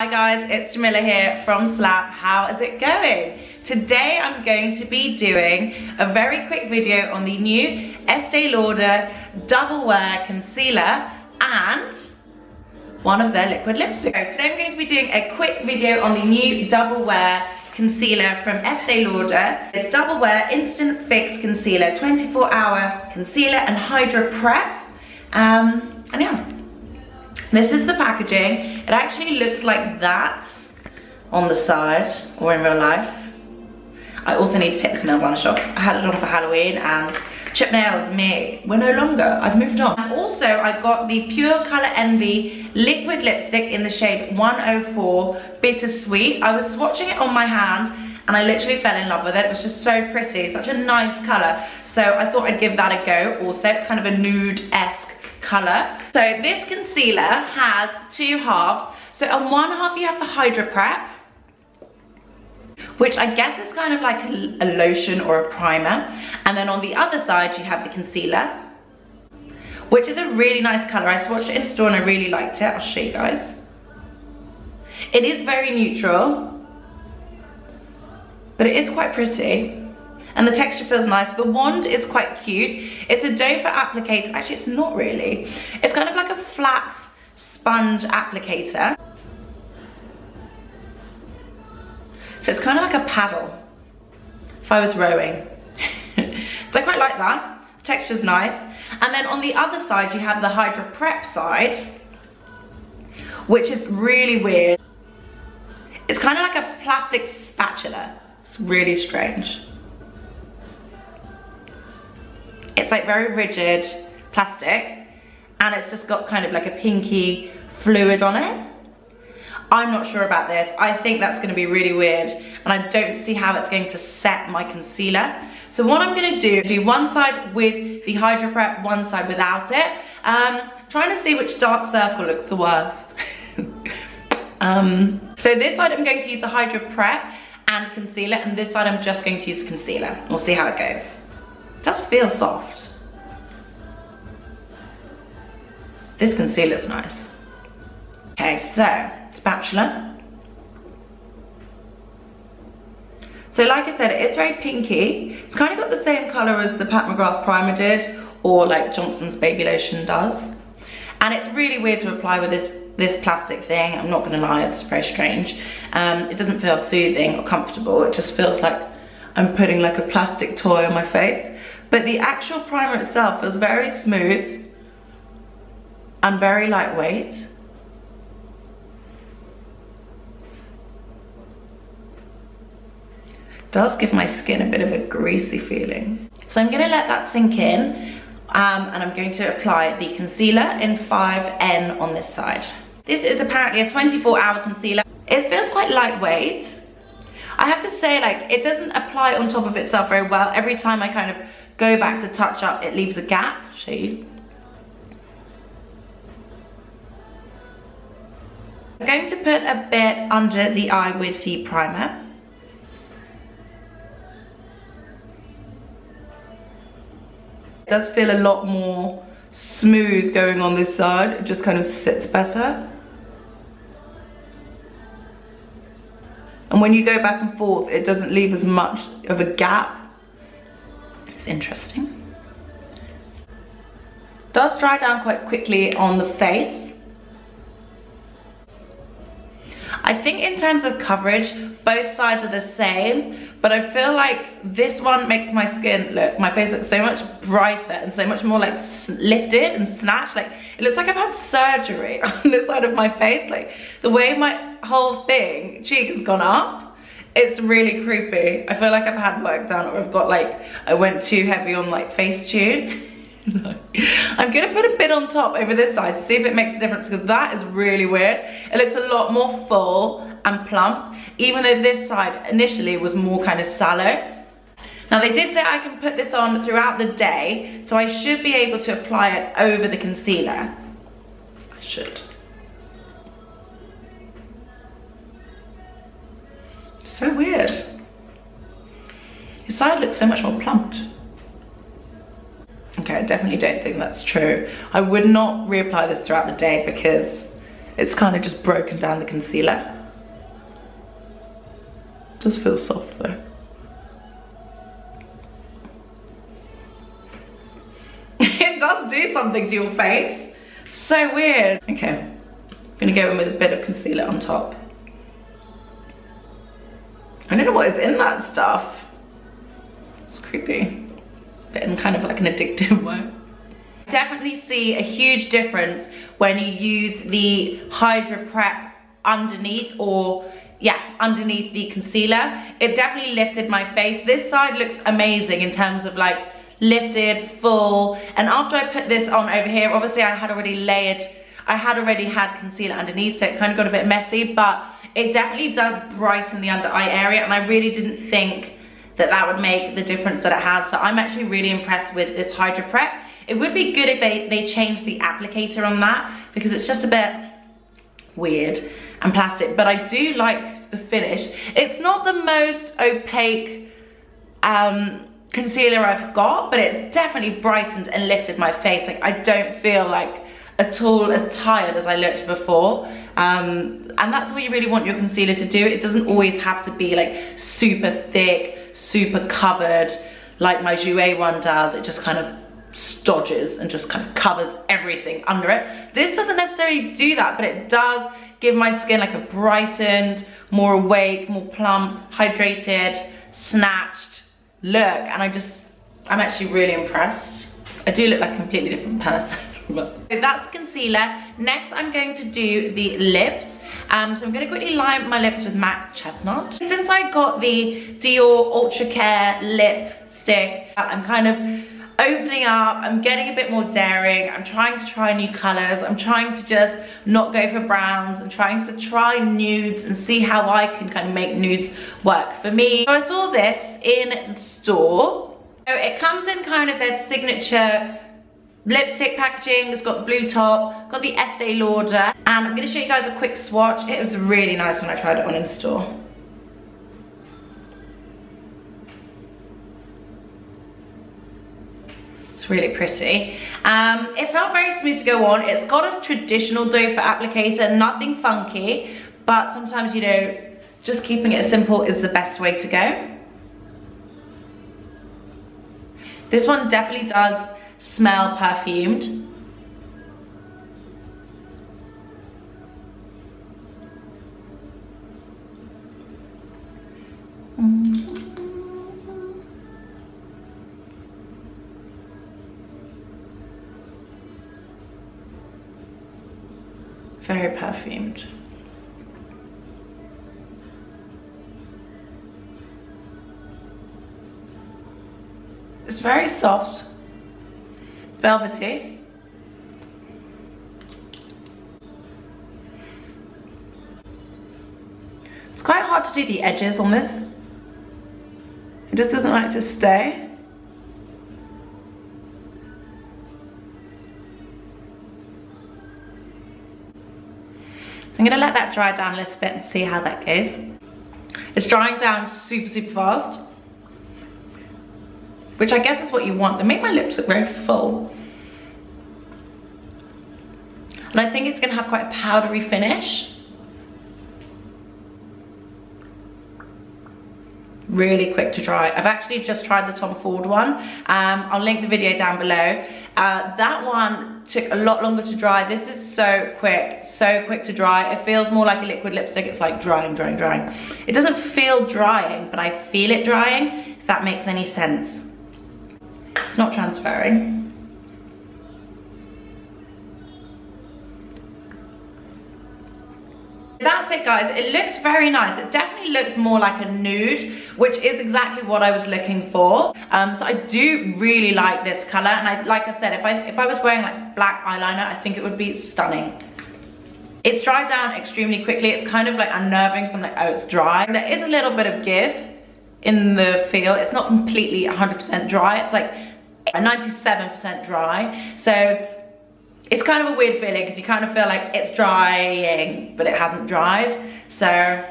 Hi guys, it's Jamila here from Slapp. How is it going? Today I'm going to be doing a very quick video on the new Estee Lauder Double Wear Concealer and one of their liquid lipstick. So today I'm going to be doing a quick video on the new Double Wear Concealer from Estee Lauder. It's Double Wear Instant Fix Concealer, 24-hour concealer and hydro prep. And yeah. This is the packaging. It actually looks like that on the side or in real life. I also need to take this nail varnish off. I had it on for Halloween and chip nails, me, we're no longer, I've moved on. And also I got the Pure Colour Envy liquid lipstick in the shade 104 Bittersweet. I was swatching it on my hand and I literally fell in love with it. It was just so pretty, such a nice colour. So I thought I'd give that a go also. It's kind of a nude-esque colour. So this concealer has two halves. So on one half you have the Hydro Prep, which I guess is kind of like a lotion or a primer. And then on the other side you have the concealer, which is a really nice colour. I swatched it in store and I really liked it. I'll show you guys. It is very neutral, but it is quite pretty. And the texture feels nice. The wand is quite cute. It's a doe foot applicator. Actually, it's not really. It's kind of like a flat sponge applicator. So it's kind of like a paddle, if I was rowing. So I quite like that. The texture's nice. And then on the other side, you have the Hydro Prep side, which is really weird. It's kind of like a plastic spatula. It's really strange. It's like very rigid plastic and it's just got kind of like a pinky fluid on it. I'm not sure about this. I think that's going to be really weird and I don't see how it's going to set my concealer. So what I'm going to do one side with the Hydro Prep, one side without it. Trying to see which dark circle looks the worst. So this side I'm going to use the Hydro Prep and concealer, and this side I'm just going to use concealer. We'll see how it goes. It does feel soft. This concealer's nice. Okay, so spatula. So like I said, it is very pinky. It's kind of got the same color as the Pat McGrath primer did, or like Johnson's baby lotion does. And it's really weird to apply with this plastic thing. I'm not gonna lie, it's very strange. It doesn't feel soothing or comfortable. It just feels like I'm putting like a plastic toy on my face. But the actual primer itself feels very smooth and very lightweight. It does give my skin a bit of a greasy feeling. So I'm gonna let that sink in and I'm going to apply the concealer in 5N on this side. This is apparently a 24-hour concealer. It feels quite lightweight. I have to say, like, it doesn't apply on top of itself very well. Every time I kind of go back to touch up, it leaves a gap. I'll show you. I'm going to put a bit under the eye with the primer. It does feel a lot more smooth going on this side. It just kind of sits better. And when you go back and forth, it doesn't leave as much of a gap. It's interesting. Does dry down quite quickly on the face. I think in terms of coverage, both sides are the same, but I feel like this one makes my skin look, my face looks so much brighter and so much more like lifted and snatched. Like, it looks like I've had surgery on this side of my face. Like, the way my whole cheek has gone up, it's really creepy. I feel like I've had work done, or I've got like, I went too heavy on like Facetune. No. I'm gonna put a bit on top over this side to see if it makes a difference, because that is really weird. It looks a lot more full and plump, even though this side initially was more kind of sallow. Now they did say I can put this on throughout the day, so I should be able to apply it over the concealer. I should. So weird. His side looks so much more plumped. Okay, I definitely don't think that's true. I would not reapply this throughout the day because It's kind of just broken down the concealer. Does feel soft though. It does do something to your face. So weird. Okay, I'm gonna go in with a bit of concealer on top. I don't know what is in that stuff. It's creepy, but in kind of like an addictive way. I definitely see a huge difference when you use the Hydra Prep underneath, or yeah, underneath the concealer. It definitely lifted my face. This side looks amazing in terms of like lifted, full. And after I put this on over here, obviously I had already had concealer underneath, so it kind of got a bit messy, but it definitely does brighten the under eye area, and I really didn't think that that would make the difference that it has. So I'm actually really impressed with this Hydra Prep. It would be good if they changed the applicator on that, because it's just a bit weird and plastic, but I do like the finish. It's not the most opaque concealer I've got, but it's definitely brightened and lifted my face. Like, I don't feel like at all as tired as I looked before. And that's what you really want your concealer to do. It doesn't always have to be like super thick, super covered like my Jouer one does. It just kind of stodges and just kind of covers everything under it. This doesn't necessarily do that, but it does give my skin like a brightened, more awake, more plump, hydrated, snatched look. And I'm actually really impressed. I do look like a completely different person. So that's concealer. Next, I'm going to do the lips. So I'm going to quickly line my lips with MAC Chestnut. Since I got the Dior Ultra Care lipstick, I'm kind of opening up. I'm getting a bit more daring. I'm trying to try new colors. I'm trying to just not go for browns. I'm trying to try nudes and see how I can kind of make nudes work for me. So I saw this in the store. So it comes in kind of their signature lipstick packaging. It's got the blue top, got the Estee Lauder, and I'm going to show you guys a quick swatch. It was really nice when I tried it on in store. It's really pretty. It felt very smooth to go on. It's got a traditional doe foot applicator, nothing funky, but sometimes, you know, just keeping it simple is the best way to go. This one definitely does smell perfumed. Very perfumed. It's very soft, velvety. It's quite hard to do the edges on this. It just doesn't like to stay. So I'm gonna let that dry down a little bit and see how that goes. It's drying down super, super fast, which I guess is what you want. They make my lips look very full. And I think it's gonna have quite a powdery finish. Really quick to dry. I've actually just tried the Tom Ford one. I'll link the video down below. That one took a lot longer to dry. This is so quick to dry. It feels more like a liquid lipstick. It's like drying. It doesn't feel drying, but I feel it drying, if that makes any sense. It's not transferring. That's it, guys. It looks very nice. It definitely looks more like a nude, which is exactly what I was looking for. So I do really like this color, and like I said, if I was wearing like black eyeliner, I think it would be stunning. It's dried down extremely quickly. It's kind of like unnerving, so I'm like, oh, it's dry. There is a little bit of give in the feel. It's not completely 100% dry. It's like 97% dry. So it's kind of a weird feeling because you kind of feel like it's drying, but it hasn't dried. So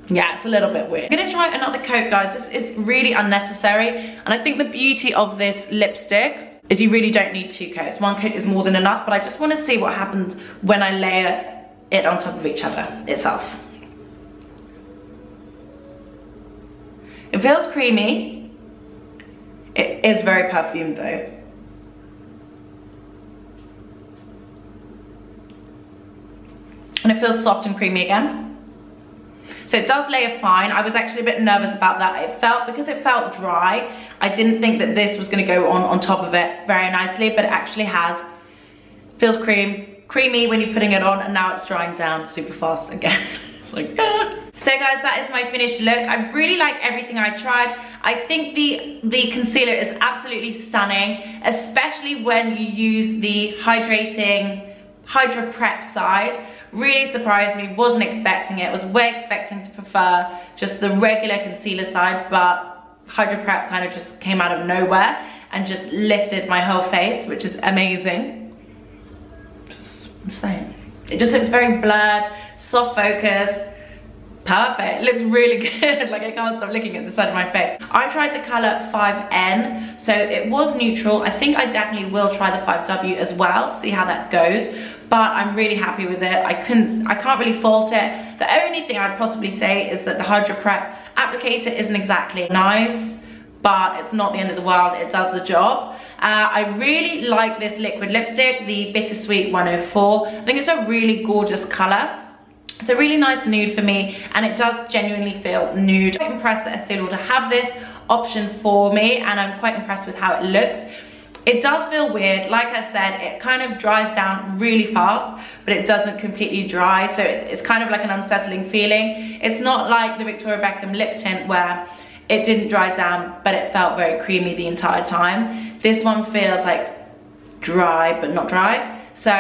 yeah, it's a little bit weird. I'm gonna try another coat, guys. This is really unnecessary. And I think the beauty of this lipstick is you really don't need 2 coats. 1 coat is more than enough, but I just want to see what happens when I layer it on top of each other itself. It feels creamy. It is very perfumed though. And it feels soft and creamy again. So it does layer fine. I was actually a bit nervous about that. Because it felt dry, I didn't think that this was gonna go on top of it very nicely, but it actually has. Feels creamy when you're putting it on, and now it's drying down super fast again. It's like, ah. So guys, that is my finished look. I really like everything I tried. I think the concealer is absolutely stunning, especially when you use the hydrating Hydra Prep side. Really surprised me, wasn't expecting it. Was way expecting to prefer just the regular concealer side, but Hydra Prep kind of just came out of nowhere and just lifted my whole face, which is amazing. Just insane. It just looks very blurred, soft focus, perfect. It looks really good. Like, I can't stop looking at the side of my face. I tried the color 5N, so it was neutral. I think I definitely will try the 5W as well, see how that goes. But I'm really happy with it. I can't really fault it. The only thing I'd possibly say is that the Hydra Prep applicator isn't exactly nice, but it's not the end of the world. It does the job. I really like this liquid lipstick, the Bittersweet 104. I think it's a really gorgeous color. It's a really nice nude for me, and it does genuinely feel nude. I'm impressed that Estee Lauder have this option for me, and I'm quite impressed with how it looks. It does feel weird. Like I said, it kind of dries down really fast, but it doesn't completely dry, so it's kind of like an unsettling feeling. It's not like the Victoria Beckham lip tint where it didn't dry down, but it felt very creamy the entire time. This one feels like dry, but not dry. So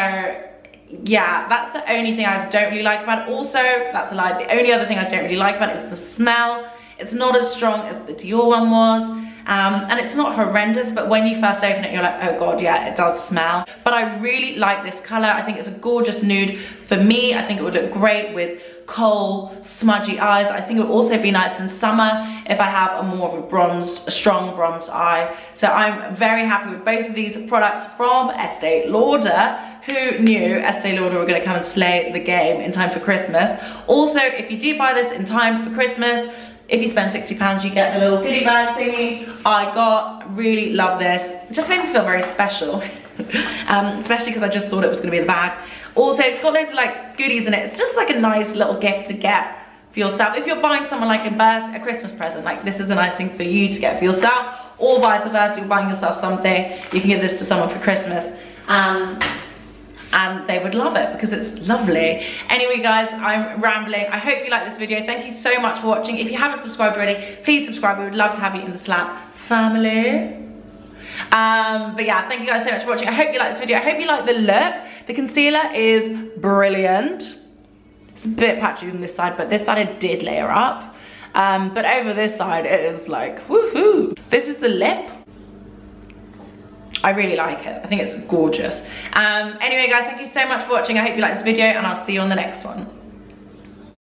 yeah, that's the only thing I don't really like about it. Also, that's a lie, the only other thing I don't really like about it is the smell. It's not as strong as the Dior one was. And it's not horrendous, but when you first open it, you're like, oh god, yeah, it does smell. But I really like this color. I think it's a gorgeous nude. For me, I think it would look great with coal, smudgy eyes. I think it would also be nice in summer if I have a more of a strong bronzed eye. So I'm very happy with both of these products from Estee Lauder. Who knew Estee Lauder were gonna come and slay the game in time for Christmas? Also, if you do buy this in time for Christmas, if you spend £60, you get the little goodie bag thingy really love this. It just made me feel very special. Especially because I just thought it was gonna be in the bag. Also, it's got loads of like goodies in it. It's just like a nice little gift to get for yourself. If you're buying someone like a Christmas present, like this is a nice thing for you to get for yourself, or vice versa, you're buying yourself something, you can give this to someone for Christmas. And they would love it because it's lovely. Anyway guys, I'm rambling. I hope you like this video. Thank you so much for watching. If you haven't subscribed already, please subscribe. We would love to have you in the Slapp family. But yeah, thank you guys so much for watching. I hope you like this video. I hope you like the look. The concealer is brilliant. It's a bit patchy on this side, but this side I did layer up. But over this side, it is like, woohoo. This is the lip. I really like it. I think it's gorgeous. Anyway guys, thank you so much for watching. I hope you like this video, and I'll see you on the next one.